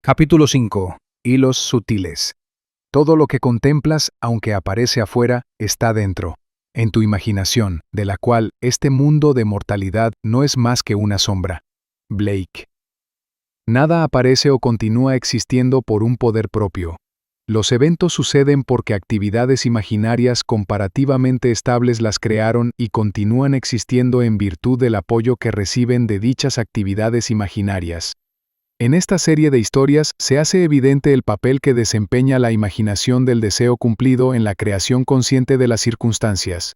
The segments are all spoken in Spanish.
Capítulo 5. Hilos sutiles. Todo lo que contemplas, aunque aparece afuera, está dentro, en tu imaginación, de la cual este mundo de mortalidad no es más que una sombra. Blake. Nada aparece o continúa existiendo por un poder propio. Los eventos suceden porque actividades imaginarias comparativamente estables las crearon y continúan existiendo en virtud del apoyo que reciben de dichas actividades imaginarias. En esta serie de historias se hace evidente el papel que desempeña la imaginación del deseo cumplido en la creación consciente de las circunstancias.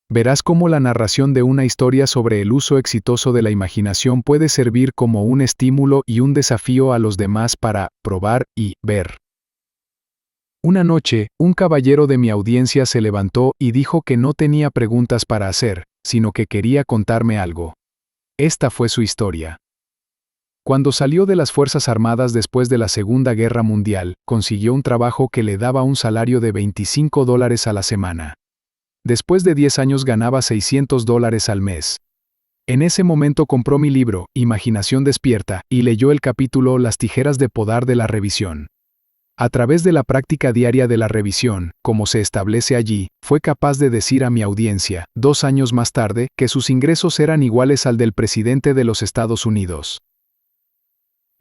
Verás cómo la narración de una historia sobre el uso exitoso de la imaginación puede servir como un estímulo y un desafío a los demás para probar y ver. Una noche, un caballero de mi audiencia se levantó y dijo que no tenía preguntas para hacer, sino que quería contarme algo. Esta fue su historia. Cuando salió de las Fuerzas Armadas después de la Segunda Guerra Mundial, consiguió un trabajo que le daba un salario de $25 a la semana. Después de 10 años ganaba $600 al mes. En ese momento compró mi libro, Imaginación Despierta, y leyó el capítulo Las tijeras de podar de la revisión. A través de la práctica diaria de la revisión, como se establece allí, fue capaz de decir a mi audiencia, 2 años más tarde, que sus ingresos eran iguales al del presidente de los Estados Unidos.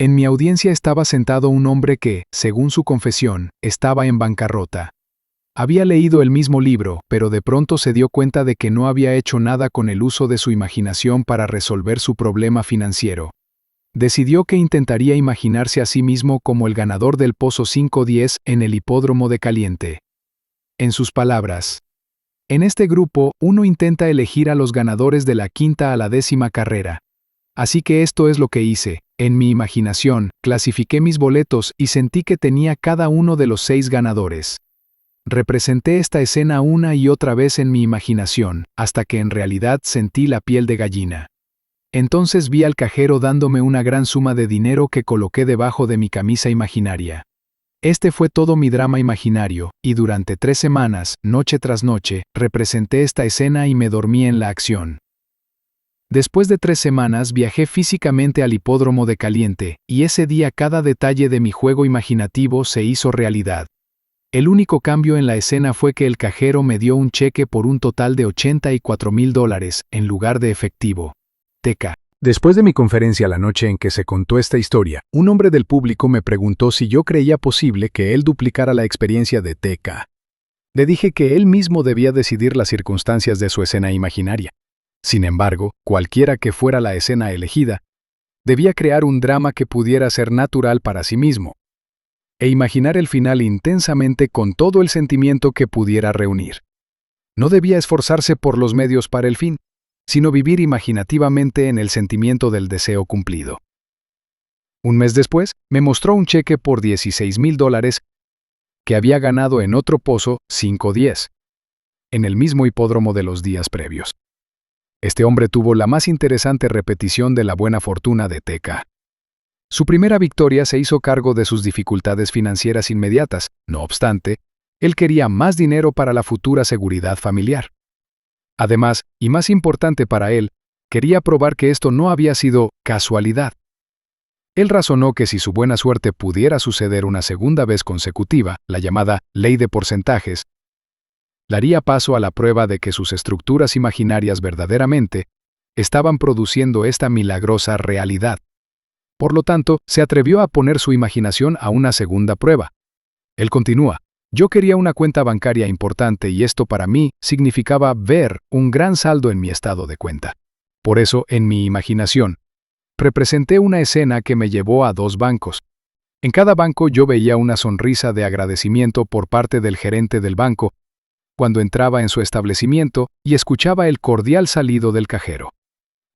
En mi audiencia estaba sentado un hombre que, según su confesión, estaba en bancarrota. Había leído el mismo libro, pero de pronto se dio cuenta de que no había hecho nada con el uso de su imaginación para resolver su problema financiero. Decidió que intentaría imaginarse a sí mismo como el ganador del Pozo 510 en el hipódromo de Caliente. En sus palabras: en este grupo, uno intenta elegir a los ganadores de la 5ª a la 10ª carrera. Así que esto es lo que hice. En mi imaginación, clasifiqué mis boletos y sentí que tenía cada uno de los 6 ganadores. Representé esta escena una y otra vez en mi imaginación, hasta que en realidad sentí la piel de gallina. Entonces vi al cajero dándome una gran suma de dinero que coloqué debajo de mi camisa imaginaria. Este fue todo mi drama imaginario, y durante 3 semanas, noche tras noche, representé esta escena y me dormí en la acción. Después de 3 semanas viajé físicamente al hipódromo de Caliente, y ese día cada detalle de mi juego imaginativo se hizo realidad. El único cambio en la escena fue que el cajero me dio un cheque por un total de $84,000, en lugar de efectivo. TK. Después de mi conferencia la noche en que se contó esta historia, un hombre del público me preguntó si yo creía posible que él duplicara la experiencia de TK. Le dije que él mismo debía decidir las circunstancias de su escena imaginaria. Sin embargo, cualquiera que fuera la escena elegida, debía crear un drama que pudiera ser natural para sí mismo, e imaginar el final intensamente con todo el sentimiento que pudiera reunir. No debía esforzarse por los medios para el fin, sino vivir imaginativamente en el sentimiento del deseo cumplido. Un mes después, me mostró un cheque por $16,000 que había ganado en otro Pozo 510, en el mismo hipódromo de los días previos. Este hombre tuvo la más interesante repetición de la buena fortuna de TK. Su primera victoria se hizo cargo de sus dificultades financieras inmediatas. No obstante, él quería más dinero para la futura seguridad familiar. Además, y más importante para él, quería probar que esto no había sido casualidad. Él razonó que si su buena suerte pudiera suceder una segunda vez consecutiva, la llamada ley de porcentajes, daría paso a la prueba de que sus estructuras imaginarias verdaderamente estaban produciendo esta milagrosa realidad. Por lo tanto, se atrevió a poner su imaginación a una segunda prueba. Él continúa: yo quería una cuenta bancaria importante y esto para mí significaba ver un gran saldo en mi estado de cuenta. Por eso, en mi imaginación, representé una escena que me llevó a 2 bancos. En cada banco yo veía una sonrisa de agradecimiento por parte del gerente del banco cuando entraba en su establecimiento y escuchaba el cordial salido del cajero.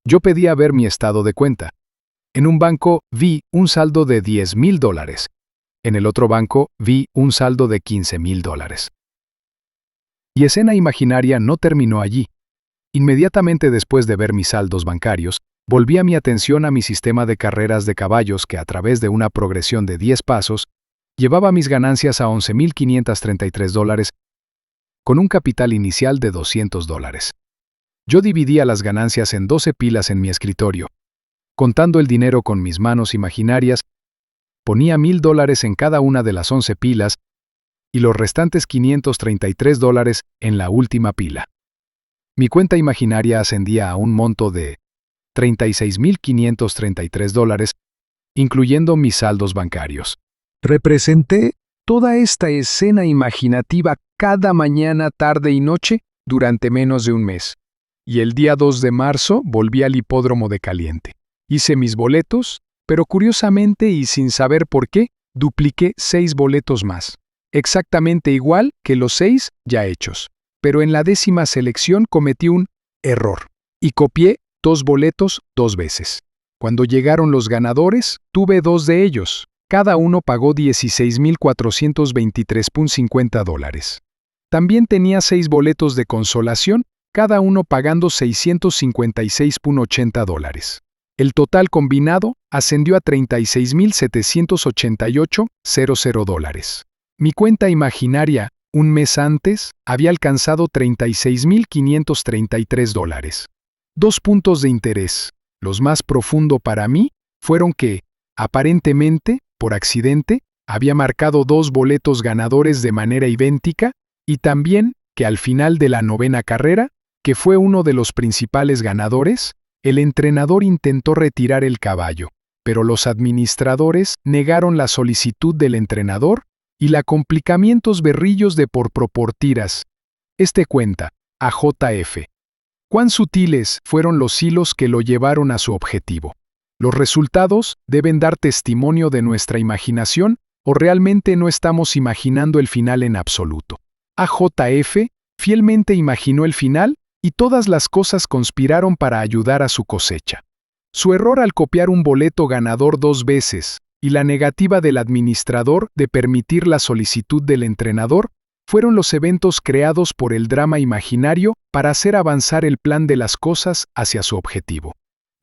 Yo pedía ver mi estado de cuenta. En un banco vi un saldo de $10,000. En el otro banco vi un saldo de $15,000. Y escena imaginaria no terminó allí. Inmediatamente después de ver mis saldos bancarios, volvía mi atención a mi sistema de carreras de caballos que a través de una progresión de 10 pasos, llevaba mis ganancias a $11,533, con un capital inicial de $200. Yo dividía las ganancias en 12 pilas en mi escritorio, contando el dinero con mis manos imaginarias Ponía $1,000 en cada una de las 11 pilas y los restantes $533 en la última pila. Mi cuenta imaginaria ascendía a un monto de $36,533, incluyendo mis saldos bancarios. Representé toda esta escena imaginativa cada mañana, tarde y noche durante menos de un mes. Y el día 2 de marzo volví al hipódromo de Caliente. Hice mis boletos, pero curiosamente y sin saber por qué, dupliqué 6 boletos más. Exactamente igual que los 6 ya hechos. Pero en la 10ª selección cometí un error y copié 2 boletos 2 veces. Cuando llegaron los ganadores, tuve 2 de ellos. Cada uno pagó $16,423.50. También tenía 6 boletos de consolación, cada uno pagando $656.80. El total combinado ascendió a $36,788.00. Mi cuenta imaginaria, un mes antes, había alcanzado $36,533. 2 puntos de interés. Los más profundo para mí fueron que, aparentemente, por accidente, había marcado 2 boletos ganadores de manera idéntica y también que al final de la 9ª carrera, que fue uno de los principales ganadores, el entrenador intentó retirar el caballo, pero los administradores negaron la solicitud del entrenador y la complicamientos berrillos de por proportiras. Este cuenta, a JF. ¿Cuán sutiles fueron los hilos que lo llevaron a su objetivo? Los resultados deben dar testimonio de nuestra imaginación o realmente no estamos imaginando el final en absoluto. AJF fielmente imaginó el final y todas las cosas conspiraron para ayudar a su cosecha. Su error al copiar un boleto ganador 2 veces y la negativa del administrador de permitir la solicitud del entrenador fueron los eventos creados por el drama imaginario para hacer avanzar el plan de las cosas hacia su objetivo.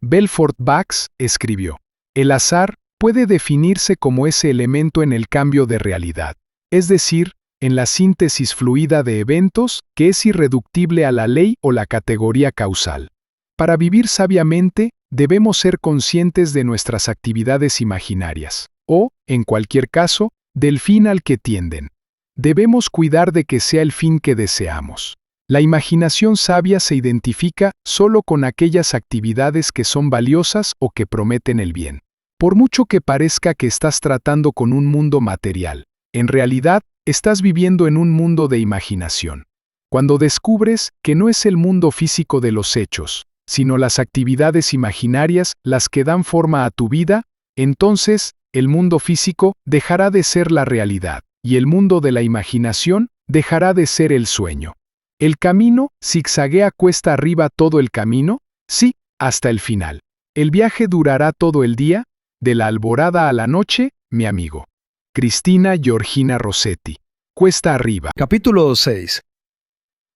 Belfort Bax escribió: el azar puede definirse como ese elemento en el cambio de realidad, es decir, en la síntesis fluida de eventos que es irreductible a la ley o la categoría causal. Para vivir sabiamente, debemos ser conscientes de nuestras actividades imaginarias, o, en cualquier caso, del fin al que tienden. Debemos cuidar de que sea el fin que deseamos. La imaginación sabia se identifica solo con aquellas actividades que son valiosas o que prometen el bien. Por mucho que parezca que estás tratando con un mundo material, en realidad estás viviendo en un mundo de imaginación. Cuando descubres que no es el mundo físico de los hechos, sino las actividades imaginarias las que dan forma a tu vida, entonces el mundo físico dejará de ser la realidad y el mundo de la imaginación dejará de ser el sueño. ¿El camino zigzaguea cuesta arriba todo el camino? Sí, hasta el final. ¿El viaje durará todo el día? De la alborada a la noche, mi amigo. Cristina Georgina Rossetti. Cuesta arriba. Capítulo 6.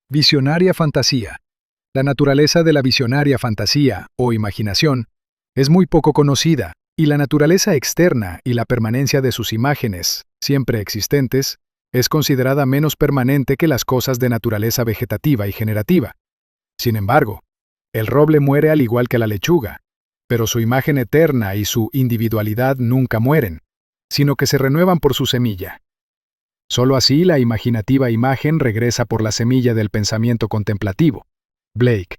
Visionaria fantasía. La naturaleza de la visionaria fantasía, o imaginación, es muy poco conocida, y la naturaleza externa y la permanencia de sus imágenes, siempre existentes, es considerada menos permanente que las cosas de naturaleza vegetativa y generativa. Sin embargo, el roble muere al igual que la lechuga, pero su imagen eterna y su individualidad nunca mueren, sino que se renuevan por su semilla. Solo así la imaginativa imagen regresa por la semilla del pensamiento contemplativo. Blake.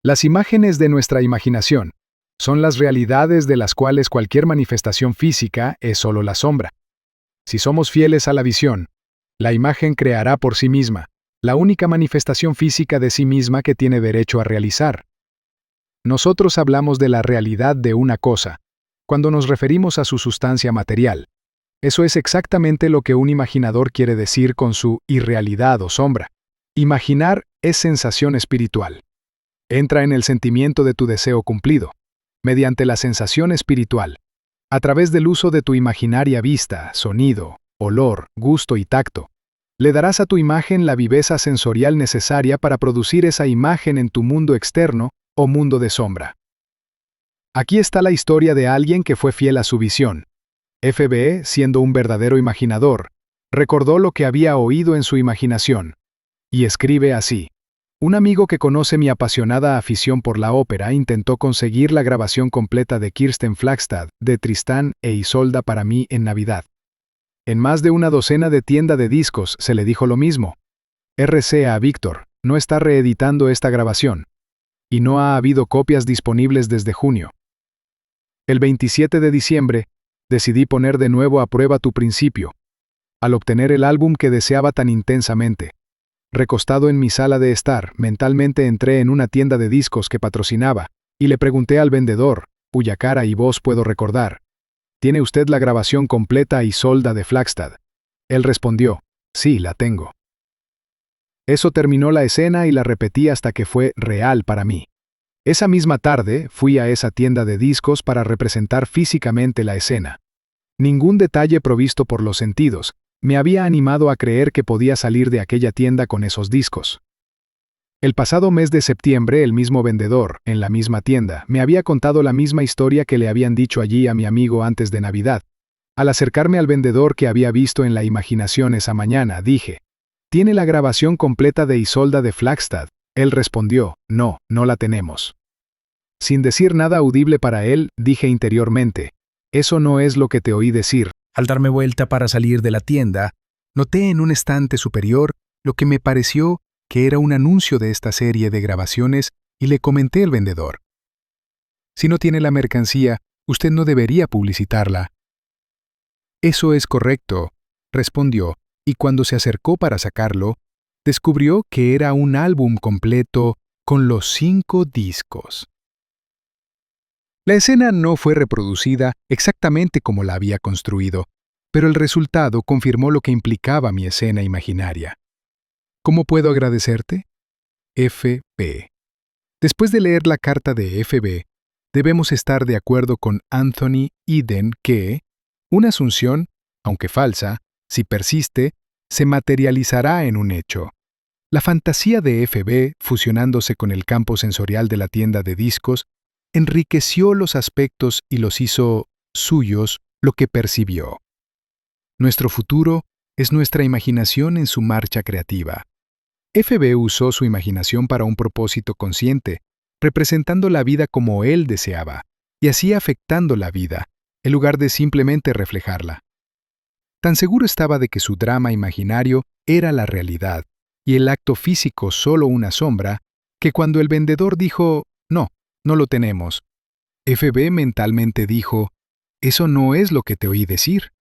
Las imágenes de nuestra imaginación son las realidades de las cuales cualquier manifestación física es solo la sombra. Si somos fieles a la visión, la imagen creará por sí misma, la única manifestación física de sí misma que tiene derecho a realizar. Nosotros hablamos de la realidad de una cosa, cuando nos referimos a su sustancia material. Eso es exactamente lo que un imaginador quiere decir con su irrealidad o sombra. Imaginar es sensación espiritual. Entra en el sentimiento de tu deseo cumplido, mediante la sensación espiritual, a través del uso de tu imaginaria vista, sonido, olor, gusto y tacto. Le darás a tu imagen la viveza sensorial necesaria para producir esa imagen en tu mundo externo o mundo de sombra. Aquí está la historia de alguien que fue fiel a su visión. FBE, siendo un verdadero imaginador, recordó lo que había oído en su imaginación, y escribe así: Un amigo que conoce mi apasionada afición por la ópera intentó conseguir la grabación completa de Kirsten Flagstad, de Tristán e Isolda para mí en Navidad. En más de una docena de tiendas de discos se le dijo lo mismo. RCA Víctor, no está reeditando esta grabación. Y no ha habido copias disponibles desde junio. El 27 de diciembre, decidí poner de nuevo a prueba tu principio, al obtener el álbum que deseaba tan intensamente. Recostado en mi sala de estar, mentalmente entré en una tienda de discos que patrocinaba, y le pregunté al vendedor, cuya cara y voz puedo recordar: ¿tiene usted la grabación completa Isolda de Flagstad? Él respondió: sí, la tengo. Eso terminó la escena y la repetí hasta que fue real para mí. Esa misma tarde fui a esa tienda de discos para representar físicamente la escena. Ningún detalle provisto por los sentidos me había animado a creer que podía salir de aquella tienda con esos discos. El pasado mes de septiembre, el mismo vendedor, en la misma tienda, me había contado la misma historia que le habían dicho allí a mi amigo antes de Navidad. Al acercarme al vendedor que había visto en la imaginación esa mañana, dije: ¿tiene la grabación completa de Isolda de Flagstad? Él respondió: no, no la tenemos. Sin decir nada audible para él, dije interiormente: eso no es lo que te oí decir. Al darme vuelta para salir de la tienda, noté en un estante superior lo que me pareció que era un anuncio de esta serie de grabaciones y le comenté al vendedor: si no tiene la mercancía, usted no debería publicitarla. Eso es correcto, respondió, y cuando se acercó para sacarlo, descubrió que era un álbum completo con los 5 discos. La escena no fue reproducida exactamente como la había construido, pero el resultado confirmó lo que implicaba mi escena imaginaria. ¿Cómo puedo agradecerte? F.B. Después de leer la carta de F.B., debemos estar de acuerdo con Anthony Eden que una asunción, aunque falsa, si persiste, se materializará en un hecho. La fantasía de F.B., fusionándose con el campo sensorial de la tienda de discos, enriqueció los aspectos y los hizo suyos lo que percibió. Nuestro futuro es nuestra imaginación en su marcha creativa. F.B. usó su imaginación para un propósito consciente, representando la vida como él deseaba, y así afectando la vida, en lugar de simplemente reflejarla. Tan seguro estaba de que su drama imaginario era la realidad, y el acto físico solo una sombra, que cuando el vendedor dijo: no, no lo tenemos, F.B. mentalmente dijo: eso no es lo que te oí decir.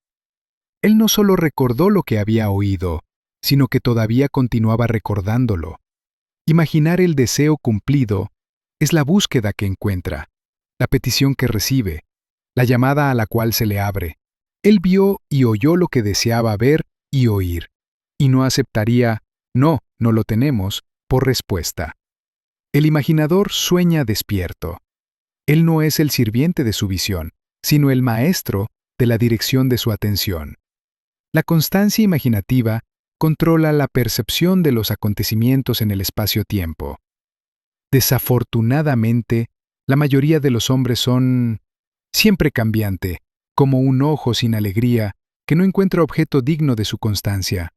Él no solo recordó lo que había oído, sino que todavía continuaba recordándolo. Imaginar el deseo cumplido es la búsqueda que encuentra, la petición que recibe, la llamada a la cual se le abre. Él vio y oyó lo que deseaba ver y oír, y no aceptaría «no, no lo tenemos» por respuesta. El imaginador sueña despierto. Él no es el sirviente de su visión, sino el maestro de la dirección de su atención. La constancia imaginativa controla la percepción de los acontecimientos en el espacio-tiempo. Desafortunadamente, la mayoría de los hombres son siempre cambiante, como un ojo sin alegría que no encuentra objeto digno de su constancia.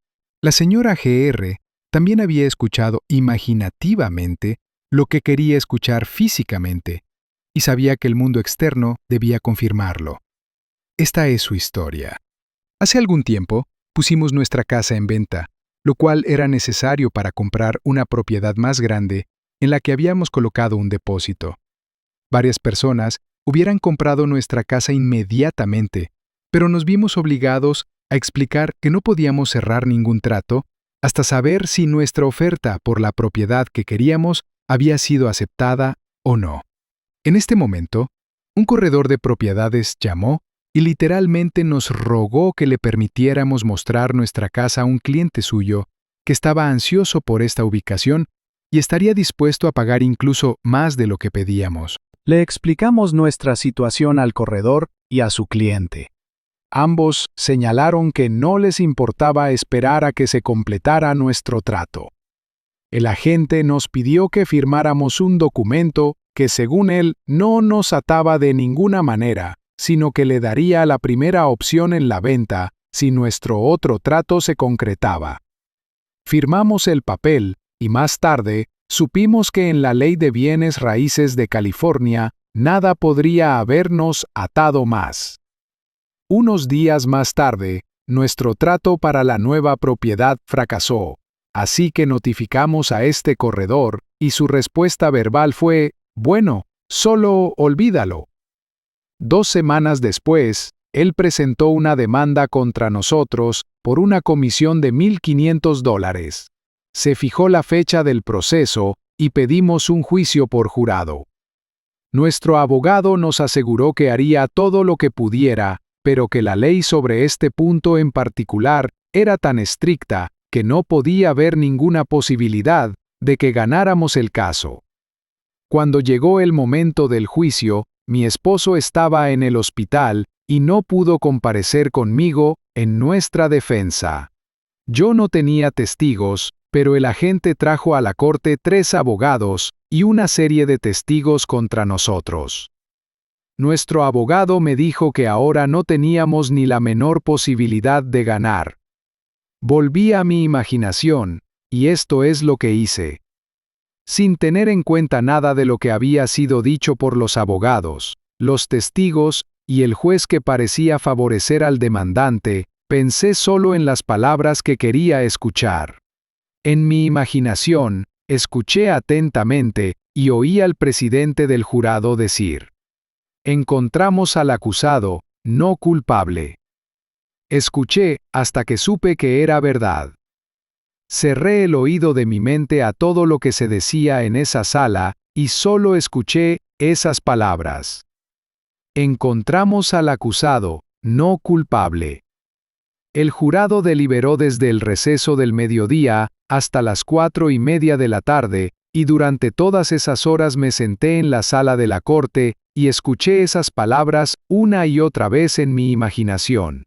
La señora G.R. también había escuchado imaginativamente lo que quería escuchar físicamente, y sabía que el mundo externo debía confirmarlo. Esta es su historia. Hace algún tiempo, pusimos nuestra casa en venta, lo cual era necesario para comprar una propiedad más grande en la que habíamos colocado un depósito. Varias personas hubieran comprado nuestra casa inmediatamente, pero nos vimos obligados a explicar que no podíamos cerrar ningún trato hasta saber si nuestra oferta por la propiedad que queríamos había sido aceptada o no. En este momento, un corredor de propiedades llamó y literalmente nos rogó que le permitiéramos mostrar nuestra casa a un cliente suyo que estaba ansioso por esta ubicación y estaría dispuesto a pagar incluso más de lo que pedíamos. Le explicamos nuestra situación al corredor y a su cliente. Ambos señalaron que no les importaba esperar a que se completara nuestro trato. El agente nos pidió que firmáramos un documento que, según él, no nos ataba de ninguna manera, sino que le daría la primera opción en la venta si nuestro otro trato se concretaba. Firmamos el papel y más tarde Supimos que en la Ley de Bienes Raíces de California, nada podría habernos atado más. Unos días más tarde, nuestro trato para la nueva propiedad fracasó, así que notificamos a este corredor, y su respuesta verbal fue, bueno, solo olvídalo. 2 semanas después, él presentó una demanda contra nosotros por una comisión de $1,500. Se fijó la fecha del proceso y pedimos un juicio por jurado. Nuestro abogado nos aseguró que haría todo lo que pudiera, pero que la ley sobre este punto en particular era tan estricta que no podía haber ninguna posibilidad de que ganáramos el caso. Cuando llegó el momento del juicio, mi esposo estaba en el hospital y no pudo comparecer conmigo en nuestra defensa. Yo no tenía testigos, pero el agente trajo a la corte 3 abogados y una serie de testigos contra nosotros. Nuestro abogado me dijo que ahora no teníamos ni la menor posibilidad de ganar. Volví a mi imaginación, y esto es lo que hice. Sin tener en cuenta nada de lo que había sido dicho por los abogados, los testigos y el juez que parecía favorecer al demandante, pensé solo en las palabras que quería escuchar. En mi imaginación, escuché atentamente y oí al presidente del jurado decir: encontramos al acusado, no culpable. Escuché hasta que supe que era verdad. Cerré el oído de mi mente a todo lo que se decía en esa sala y solo escuché esas palabras. Encontramos al acusado, no culpable. El jurado deliberó desde el receso del mediodía hasta las 4:30 de la tarde, y durante todas esas horas me senté en la sala de la corte y escuché esas palabras una y otra vez en mi imaginación.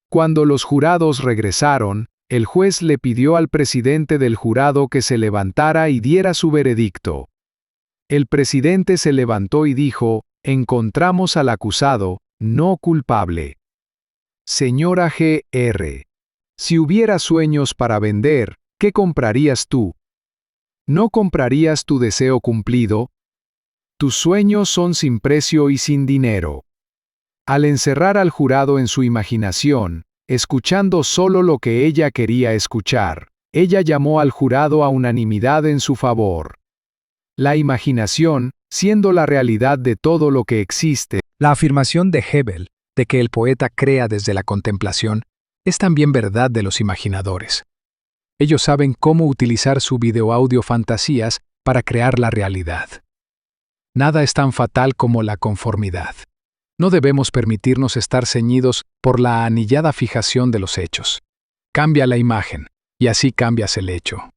Cuando los jurados regresaron, el juez le pidió al presidente del jurado que se levantara y diera su veredicto. El presidente se levantó y dijo: encontramos al acusado, no culpable. Señora G.R., si hubiera sueños para vender, ¿qué comprarías tú? ¿No comprarías tu deseo cumplido? Tus sueños son sin precio y sin dinero. Al encerrar al jurado en su imaginación, escuchando solo lo que ella quería escuchar, ella llamó al jurado a unanimidad en su favor. La imaginación, siendo la realidad de todo lo que existe. La afirmación de Hebel, de que el poeta crea desde la contemplación, es también verdad de los imaginadores. Ellos saben cómo utilizar su videoaudio fantasías para crear la realidad. Nada es tan fatal como la conformidad. No debemos permitirnos estar ceñidos por la anillada fijación de los hechos. Cambia la imagen, y así cambias el hecho.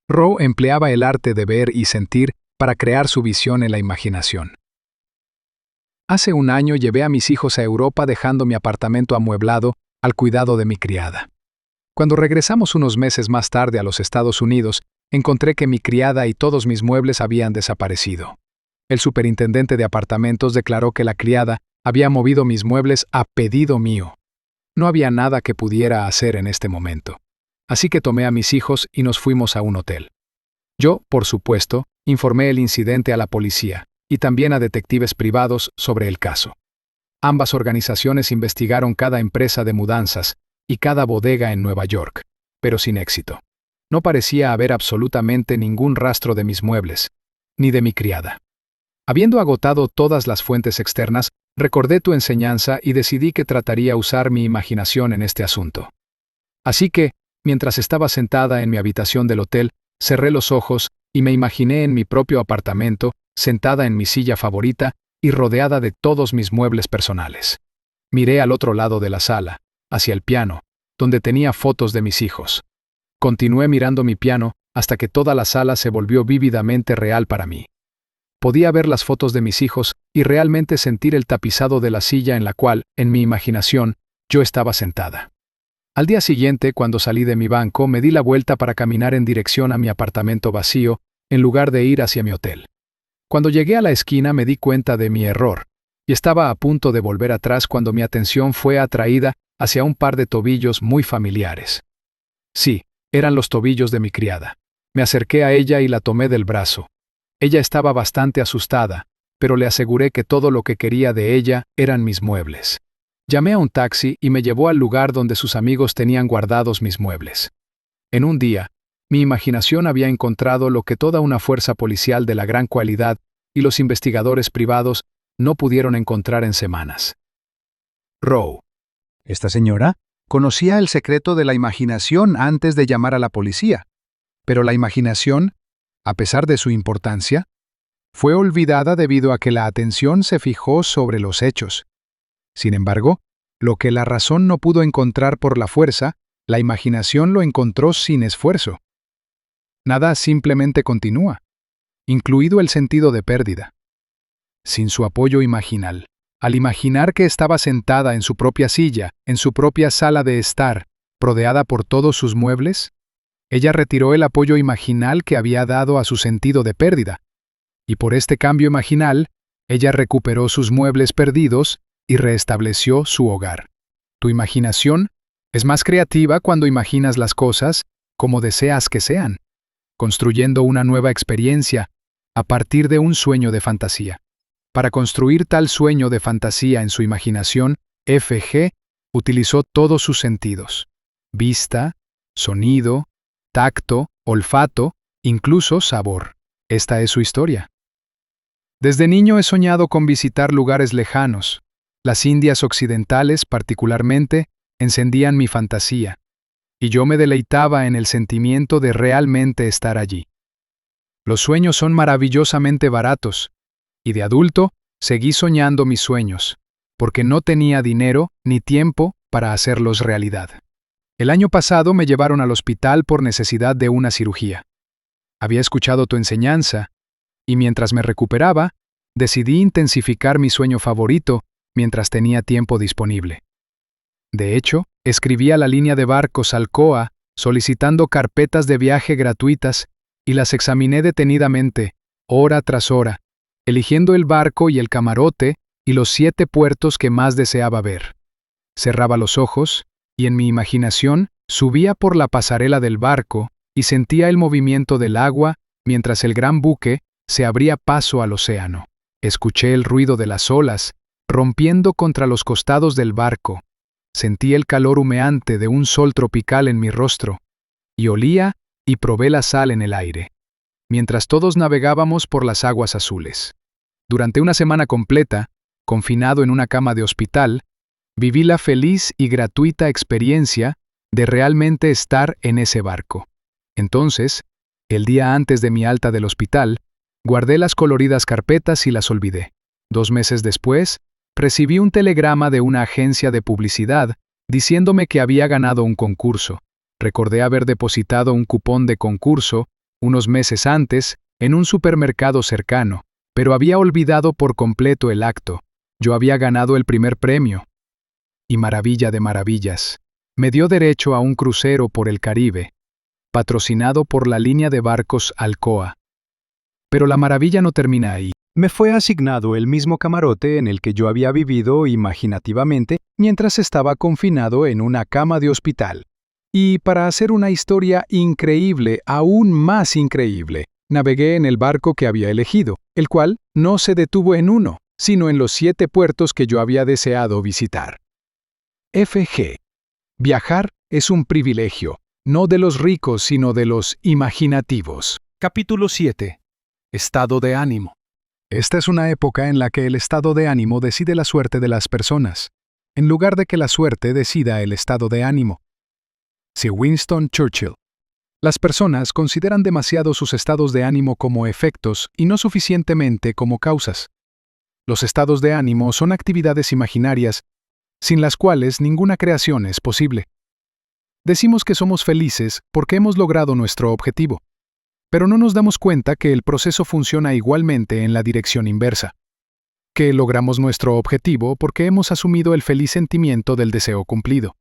Rowe empleaba el arte de ver y sentir para crear su visión en la imaginación. Hace un año llevé a mis hijos a Europa dejando mi apartamento amueblado al cuidado de mi criada. Cuando regresamos unos meses más tarde a los Estados Unidos, encontré que mi criada y todos mis muebles habían desaparecido. El superintendente de apartamentos declaró que la criada había movido mis muebles a pedido mío. No había nada que pudiera hacer en este momento. Así que tomé a mis hijos y nos fuimos a un hotel. Yo, por supuesto, informé el incidente a la policía y también a detectives privados sobre el caso. Ambas organizaciones investigaron cada empresa de mudanzas y cada bodega en Nueva York, pero sin éxito. No parecía haber absolutamente ningún rastro de mis muebles, ni de mi criada. Habiendo agotado todas las fuentes externas, recordé tu enseñanza y decidí que trataría usar mi imaginación en este asunto. Así que, mientras estaba sentada en mi habitación del hotel, cerré los ojos y me imaginé en mi propio apartamento, sentada en mi silla favorita y rodeada de todos mis muebles personales. Miré al otro lado de la sala, hacia el piano, donde tenía fotos de mis hijos. Continué mirando mi piano hasta que toda la sala se volvió vívidamente real para mí. Podía ver las fotos de mis hijos y realmente sentir el tapizado de la silla en la cual, en mi imaginación, yo estaba sentada. Al día siguiente, cuando salí de mi banco, me di la vuelta para caminar en dirección a mi apartamento vacío, en lugar de ir hacia mi hotel. Cuando llegué a la esquina me di cuenta de mi error, y estaba a punto de volver atrás cuando mi atención fue atraída hacia un par de tobillos muy familiares. Sí, eran los tobillos de mi criada. Me acerqué a ella y la tomé del brazo. Ella estaba bastante asustada, pero le aseguré que todo lo que quería de ella eran mis muebles. Llamé a un taxi y me llevó al lugar donde sus amigos tenían guardados mis muebles. En un día, mi imaginación había encontrado lo que toda una fuerza policial de la gran cualidad y los investigadores privados no pudieron encontrar en semanas. Rowe. Esta señora conocía el secreto de la imaginación antes de llamar a la policía, pero la imaginación, a pesar de su importancia, fue olvidada debido a que la atención se fijó sobre los hechos. Sin embargo, lo que la razón no pudo encontrar por la fuerza, la imaginación lo encontró sin esfuerzo. Nada simplemente continúa, incluido el sentido de pérdida. Sin su apoyo imaginal, al imaginar que estaba sentada en su propia silla, en su propia sala de estar, rodeada por todos sus muebles, ella retiró el apoyo imaginal que había dado a su sentido de pérdida, y por este cambio imaginal, ella recuperó sus muebles perdidos y restableció su hogar. Tu imaginación es más creativa cuando imaginas las cosas como deseas que sean, construyendo una nueva experiencia a partir de un sueño de fantasía. Para construir tal sueño de fantasía en su imaginación, F.G. utilizó todos sus sentidos: vista, sonido, tacto, olfato, incluso sabor. Esta es su historia. Desde niño he soñado con visitar lugares lejanos. Las Indias occidentales, particularmente, encendían mi fantasía, y yo me deleitaba en el sentimiento de realmente estar allí. Los sueños son maravillosamente baratos, y de adulto seguí soñando mis sueños, porque no tenía dinero ni tiempo para hacerlos realidad. El año pasado me llevaron al hospital por necesidad de una cirugía. Había escuchado tu enseñanza, y mientras me recuperaba, decidí intensificar mi sueño favorito mientras tenía tiempo disponible. De hecho, escribí a la línea de barcos Alcoa solicitando carpetas de viaje gratuitas y las examiné detenidamente, hora tras hora, eligiendo el barco y el camarote y los 7 puertos que más deseaba ver. Cerraba los ojos y en mi imaginación subía por la pasarela del barco y sentía el movimiento del agua mientras el gran buque se abría paso al océano. Escuché el ruido de las olas rompiendo contra los costados del barco. Sentí el calor humeante de un sol tropical en mi rostro, y olía y probé la sal en el aire, mientras todos navegábamos por las aguas azules. Durante una semana completa, confinado en una cama de hospital, viví la feliz y gratuita experiencia de realmente estar en ese barco. Entonces, el día antes de mi alta del hospital, guardé las coloridas carpetas y las olvidé. 2 meses después, recibí un telegrama de una agencia de publicidad diciéndome que había ganado un concurso. Recordé haber depositado un cupón de concurso unos meses antes en un supermercado cercano, pero había olvidado por completo el acto. Yo había ganado el primer premio. Y maravilla de maravillas, me dio derecho a un crucero por el Caribe, patrocinado por la línea de barcos Alcoa. Pero la maravilla no termina ahí. Me fue asignado el mismo camarote en el que yo había vivido imaginativamente mientras estaba confinado en una cama de hospital. Y para hacer una historia increíble, aún más increíble, navegué en el barco que había elegido, el cual no se detuvo en uno, sino en los 7 puertos que yo había deseado visitar. F.G. Viajar es un privilegio, no de los ricos, sino de los imaginativos. Capítulo 7. Estado de ánimo. Esta es una época en la que el estado de ánimo decide la suerte de las personas, en lugar de que la suerte decida el estado de ánimo. Sir Winston Churchill. Las personas consideran demasiado sus estados de ánimo como efectos y no suficientemente como causas. Los estados de ánimo son actividades imaginarias, sin las cuales ninguna creación es posible. Decimos que somos felices porque hemos logrado nuestro objetivo, pero no nos damos cuenta que el proceso funciona igualmente en la dirección inversa, que logramos nuestro objetivo porque hemos asumido el feliz sentimiento del deseo cumplido.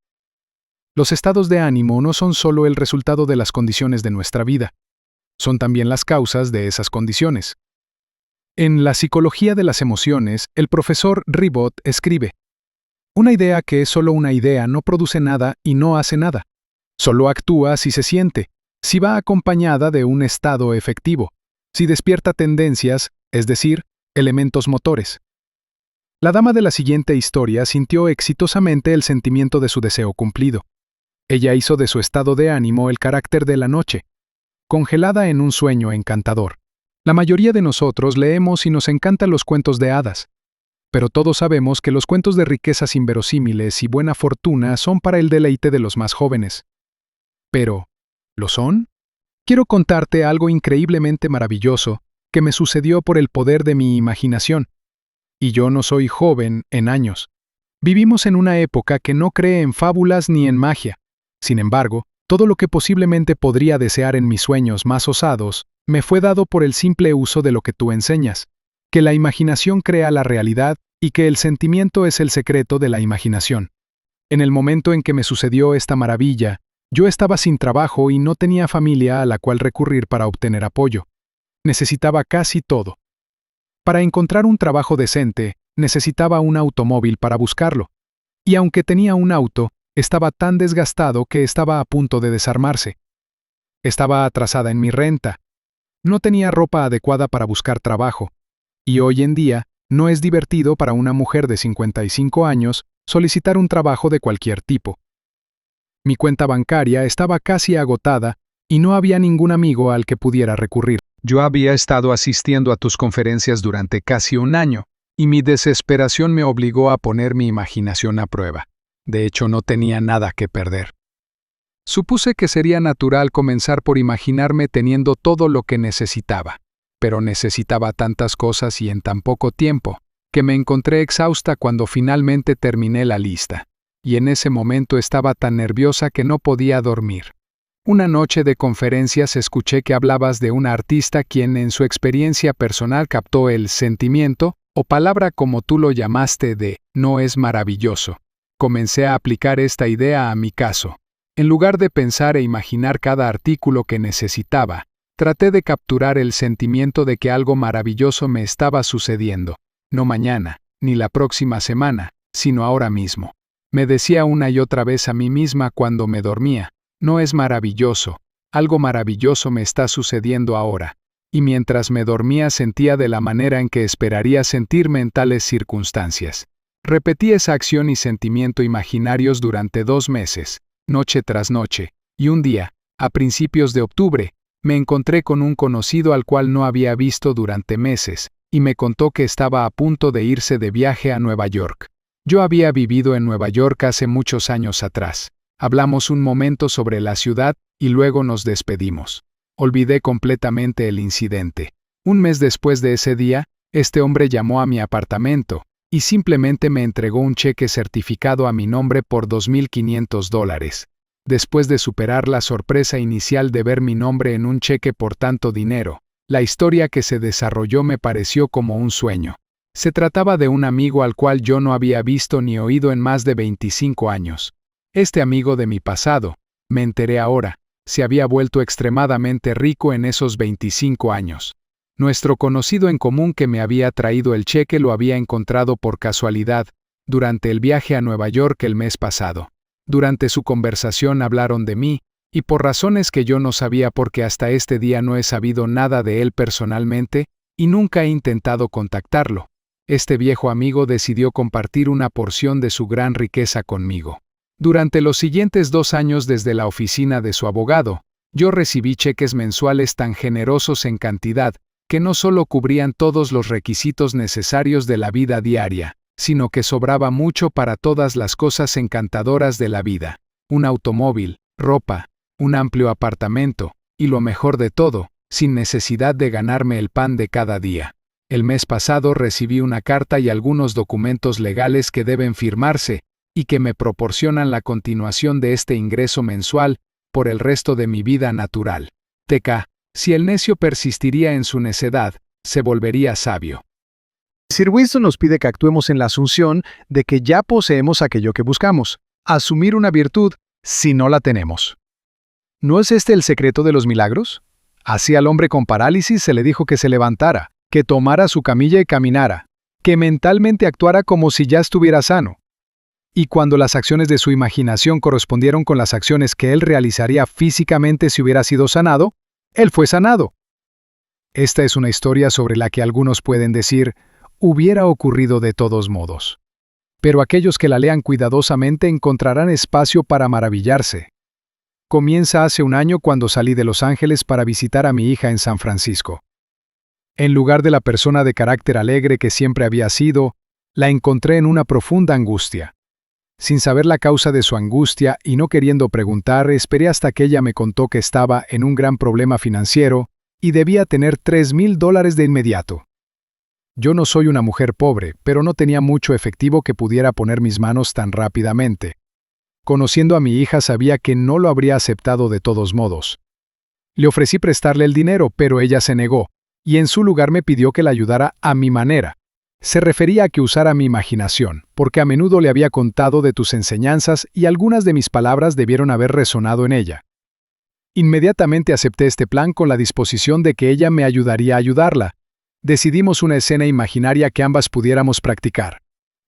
Los estados de ánimo no son solo el resultado de las condiciones de nuestra vida, son también las causas de esas condiciones. En La psicología de las emociones, el profesor Ribot escribe: una idea que es solo una idea no produce nada y no hace nada, solo actúa si se siente, si va acompañada de un estado efectivo, si despierta tendencias, es decir, elementos motores. La dama de la siguiente historia sintió exitosamente el sentimiento de su deseo cumplido. Ella hizo de su estado de ánimo el carácter de la noche, congelada en un sueño encantador. La mayoría de nosotros leemos y nos encantan los cuentos de hadas, pero todos sabemos que los cuentos de riquezas inverosímiles y buena fortuna son para el deleite de los más jóvenes. Pero, ¿lo son? Quiero contarte algo increíblemente maravilloso que me sucedió por el poder de mi imaginación. Y yo no soy joven en años. Vivimos en una época que no cree en fábulas ni en magia. Sin embargo, todo lo que posiblemente podría desear en mis sueños más osados me fue dado por el simple uso de lo que tú enseñas, que la imaginación crea la realidad y que el sentimiento es el secreto de la imaginación. En el momento en que me sucedió esta maravilla, yo estaba sin trabajo y no tenía familia a la cual recurrir para obtener apoyo. Necesitaba casi todo. Para encontrar un trabajo decente, necesitaba un automóvil para buscarlo. Y aunque tenía un auto, estaba tan desgastado que estaba a punto de desarmarse. Estaba atrasada en mi renta. No tenía ropa adecuada para buscar trabajo. Y hoy en día, no es divertido para una mujer de 55 años solicitar un trabajo de cualquier tipo. Mi cuenta bancaria estaba casi agotada y no había ningún amigo al que pudiera recurrir. Yo había estado asistiendo a tus conferencias durante casi un año, y mi desesperación me obligó a poner mi imaginación a prueba. De hecho, no tenía nada que perder. Supuse que sería natural comenzar por imaginarme teniendo todo lo que necesitaba, pero necesitaba tantas cosas y en tan poco tiempo, que me encontré exhausta cuando finalmente terminé la lista, y en ese momento estaba tan nerviosa que no podía dormir. Una noche de conferencias escuché que hablabas de una artista quien en su experiencia personal captó el sentimiento, o palabra como tú lo llamaste de «no es maravilloso». Comencé a aplicar esta idea a mi caso. En lugar de pensar e imaginar cada artículo que necesitaba, traté de capturar el sentimiento de que algo maravilloso me estaba sucediendo, no mañana, ni la próxima semana, sino ahora mismo. Me decía una y otra vez a mí misma cuando me dormía, no es maravilloso, algo maravilloso me está sucediendo ahora, y mientras me dormía sentía de la manera en que esperaría sentirme en tales circunstancias. Repetí esa acción y sentimiento imaginarios durante 2 meses, noche tras noche, y un día, a principios de octubre, me encontré con un conocido al cual no había visto durante meses, y me contó que estaba a punto de irse de viaje a Nueva York. Yo había vivido en Nueva York hace muchos años atrás. Hablamos un momento sobre la ciudad y luego nos despedimos. Olvidé completamente el incidente. Un mes después de ese día, este hombre llamó a mi apartamento y simplemente me entregó un cheque certificado a mi nombre por $2,500. Después de superar la sorpresa inicial de ver mi nombre en un cheque por tanto dinero, la historia que se desarrolló me pareció como un sueño. Se trataba de un amigo al cual yo no había visto ni oído en más de 25 años. Este amigo de mi pasado, me enteré ahora, se había vuelto extremadamente rico en esos 25 años. Nuestro conocido en común que me había traído el cheque lo había encontrado por casualidad, durante el viaje a Nueva York el mes pasado. Durante su conversación hablaron de mí, y por razones que yo no sabía porque hasta este día no he sabido nada de él personalmente, y nunca he intentado contactarlo. Este viejo amigo decidió compartir una porción de su gran riqueza conmigo. Durante los siguientes 2 años desde la oficina de su abogado, yo recibí cheques mensuales tan generosos en cantidad, que no solo cubrían todos los requisitos necesarios de la vida diaria, sino que sobraba mucho para todas las cosas encantadoras de la vida: un automóvil, ropa, un amplio apartamento, y lo mejor de todo, sin necesidad de ganarme el pan de cada día. El mes pasado recibí una carta y algunos documentos legales que deben firmarse, y que me proporcionan la continuación de este ingreso mensual por el resto de mi vida natural. TK, si el necio persistiría en su necedad, se volvería sabio. Sir Winston nos pide que actuemos en la asunción de que ya poseemos aquello que buscamos, asumir una virtud si no la tenemos. ¿No es este el secreto de los milagros? Así al hombre con parálisis se le dijo que se levantara, que tomara su camilla y caminara, que mentalmente actuara como si ya estuviera sano. Y cuando las acciones de su imaginación correspondieron con las acciones que él realizaría físicamente si hubiera sido sanado, él fue sanado. Esta es una historia sobre la que algunos pueden decir, hubiera ocurrido de todos modos. Pero aquellos que la lean cuidadosamente encontrarán espacio para maravillarse. Comienza hace un año cuando salí de Los Ángeles para visitar a mi hija en San Francisco. En lugar de la persona de carácter alegre que siempre había sido, la encontré en una profunda angustia. Sin saber la causa de su angustia y no queriendo preguntar, esperé hasta que ella me contó que estaba en un gran problema financiero y debía tener $3,000 de inmediato. Yo no soy una mujer pobre, pero no tenía mucho efectivo que pudiera poner mis manos tan rápidamente. Conociendo a mi hija sabía que no lo habría aceptado de todos modos. Le ofrecí prestarle el dinero, pero ella se negó, y en su lugar me pidió que la ayudara a mi manera. Se refería a que usara mi imaginación, porque a menudo le había contado de tus enseñanzas y algunas de mis palabras debieron haber resonado en ella. Inmediatamente acepté este plan con la disposición de que ella me ayudaría a ayudarla. Decidimos una escena imaginaria que ambas pudiéramos practicar,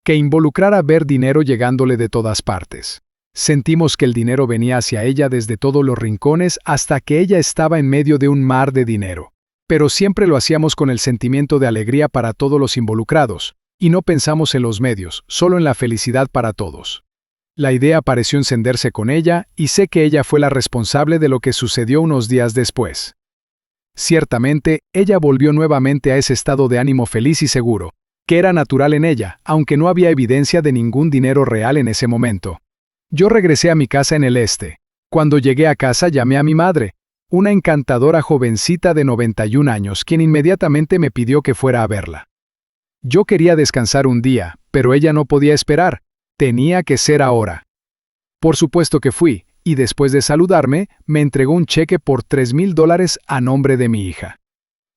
que involucrara ver dinero llegándole de todas partes. Sentimos que el dinero venía hacia ella desde todos los rincones hasta que ella estaba en medio de un mar de dinero. Pero siempre lo hacíamos con el sentimiento de alegría para todos los involucrados, y no pensamos en los medios, solo en la felicidad para todos. La idea pareció encenderse con ella, y sé que ella fue la responsable de lo que sucedió unos días después. Ciertamente, ella volvió nuevamente a ese estado de ánimo feliz y seguro, que era natural en ella, aunque no había evidencia de ningún dinero real en ese momento. Yo regresé a mi casa en el este. Cuando llegué a casa llamé a mi madre, una encantadora jovencita de 91 años, quien inmediatamente me pidió que fuera a verla. Yo quería descansar un día, pero ella no podía esperar, tenía que ser ahora. Por supuesto que fui, y después de saludarme, me entregó un cheque por $3,000 a nombre de mi hija.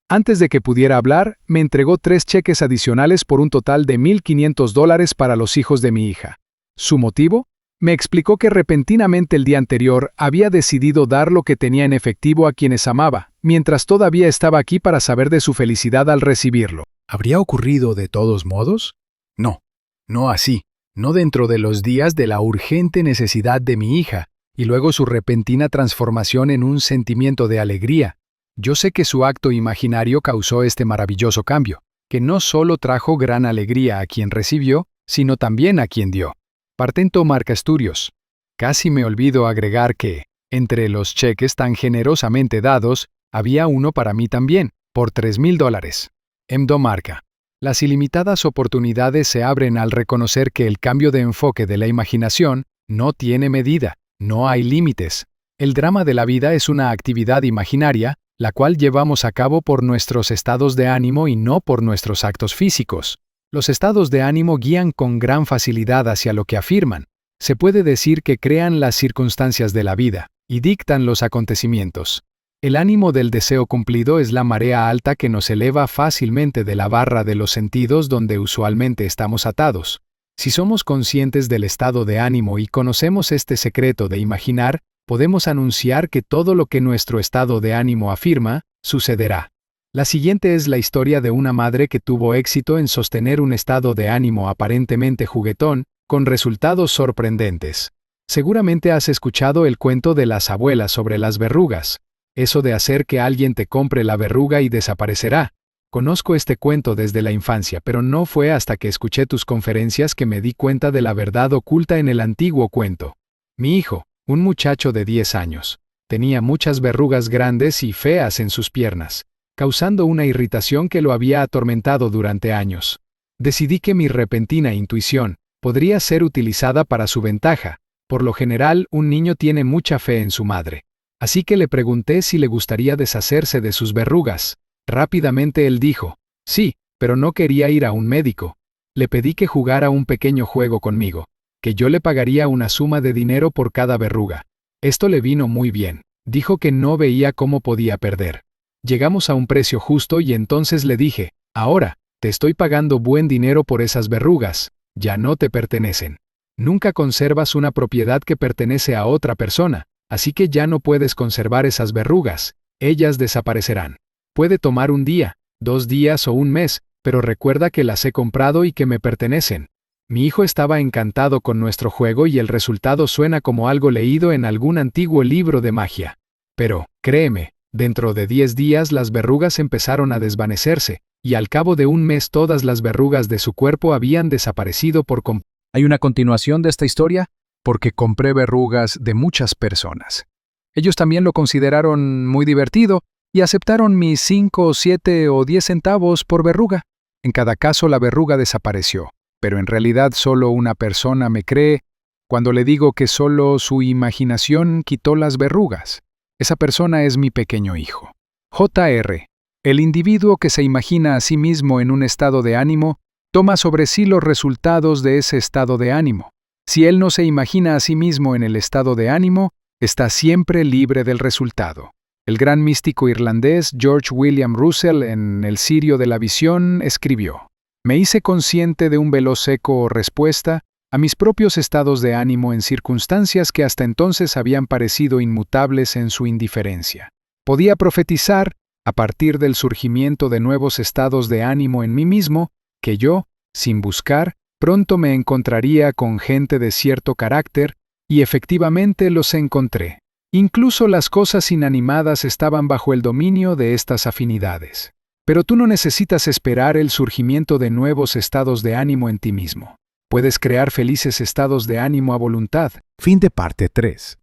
Antes de que pudiera hablar, me entregó 3 cheques adicionales por un total de $1,500 para los hijos de mi hija. ¿Su motivo? Me explicó que repentinamente el día anterior había decidido dar lo que tenía en efectivo a quienes amaba, mientras todavía estaba aquí para saber de su felicidad al recibirlo. ¿Habría ocurrido de todos modos? No, no así, no dentro de los días de la urgente necesidad de mi hija, y luego su repentina transformación en un sentimiento de alegría. Yo sé que su acto imaginario causó este maravilloso cambio, que no solo trajo gran alegría a quien recibió, sino también a quien dio. Partento Marca Studios. Casi me olvido agregar que, entre los cheques tan generosamente dados, había uno para mí también, por $3,000. Emdo Marca. Las ilimitadas oportunidades se abren al reconocer que el cambio de enfoque de la imaginación no tiene medida, no hay límites. El drama de la vida es una actividad imaginaria, la cual llevamos a cabo por nuestros estados de ánimo y no por nuestros actos físicos. Los estados de ánimo guían con gran facilidad hacia lo que afirman. Se puede decir que crean las circunstancias de la vida y dictan los acontecimientos. El ánimo del deseo cumplido es la marea alta que nos eleva fácilmente de la barra de los sentidos donde usualmente estamos atados. Si somos conscientes del estado de ánimo y conocemos este secreto de imaginar, podemos anunciar que todo lo que nuestro estado de ánimo afirma, sucederá. La siguiente es la historia de una madre que tuvo éxito en sostener un estado de ánimo aparentemente juguetón, con resultados sorprendentes. Seguramente has escuchado el cuento de las abuelas sobre las verrugas. Eso de hacer que alguien te compre la verruga y desaparecerá. Conozco este cuento desde la infancia, pero no fue hasta que escuché tus conferencias que me di cuenta de la verdad oculta en el antiguo cuento. Mi hijo, un muchacho de 10 años, tenía muchas verrugas grandes y feas en sus piernas, causando una irritación que lo había atormentado durante años. Decidí que mi repentina intuición podría ser utilizada para su ventaja. Por lo general, un niño tiene mucha fe en su madre. Así que le pregunté si le gustaría deshacerse de sus verrugas. Rápidamente él dijo, sí, pero no quería ir a un médico. Le pedí que jugara un pequeño juego conmigo, que yo le pagaría una suma de dinero por cada verruga. Esto le vino muy bien. Dijo que no veía cómo podía perder. Llegamos a un precio justo y entonces le dije, ahora, te estoy pagando buen dinero por esas verrugas, ya no te pertenecen. Nunca conservas una propiedad que pertenece a otra persona, así que ya no puedes conservar esas verrugas, ellas desaparecerán. Puede tomar un día, 2 días o un mes, pero recuerda que las he comprado y que me pertenecen. Mi hijo estaba encantado con nuestro juego y el resultado suena como algo leído en algún antiguo libro de magia. Pero, créeme, dentro de 10 días las verrugas empezaron a desvanecerse, y al cabo de un mes todas las verrugas de su cuerpo habían desaparecido por completo. ¿Hay una continuación de esta historia? Porque compré verrugas de muchas personas. Ellos también lo consideraron muy divertido y aceptaron mis 5, 7 o 10 centavos por verruga. En cada caso la verruga desapareció, pero en realidad solo una persona me cree cuando le digo que solo su imaginación quitó las verrugas. Esa persona es mi pequeño hijo. J.R. El individuo que se imagina a sí mismo en un estado de ánimo toma sobre sí los resultados de ese estado de ánimo. Si él no se imagina a sí mismo en el estado de ánimo, está siempre libre del resultado. El gran místico irlandés George William Russell en El Cirio de la Visión escribió: «Me hice consciente de un veloz eco o respuesta a mis propios estados de ánimo en circunstancias que hasta entonces habían parecido inmutables en su indiferencia. Podía profetizar, a partir del surgimiento de nuevos estados de ánimo en mí mismo, que yo, sin buscar, pronto me encontraría con gente de cierto carácter, y efectivamente los encontré. Incluso las cosas inanimadas estaban bajo el dominio de estas afinidades. Pero tú no necesitas esperar el surgimiento de nuevos estados de ánimo en ti mismo. Puedes crear felices estados de ánimo a voluntad». Fin de parte 3.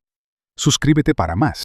Suscríbete para más.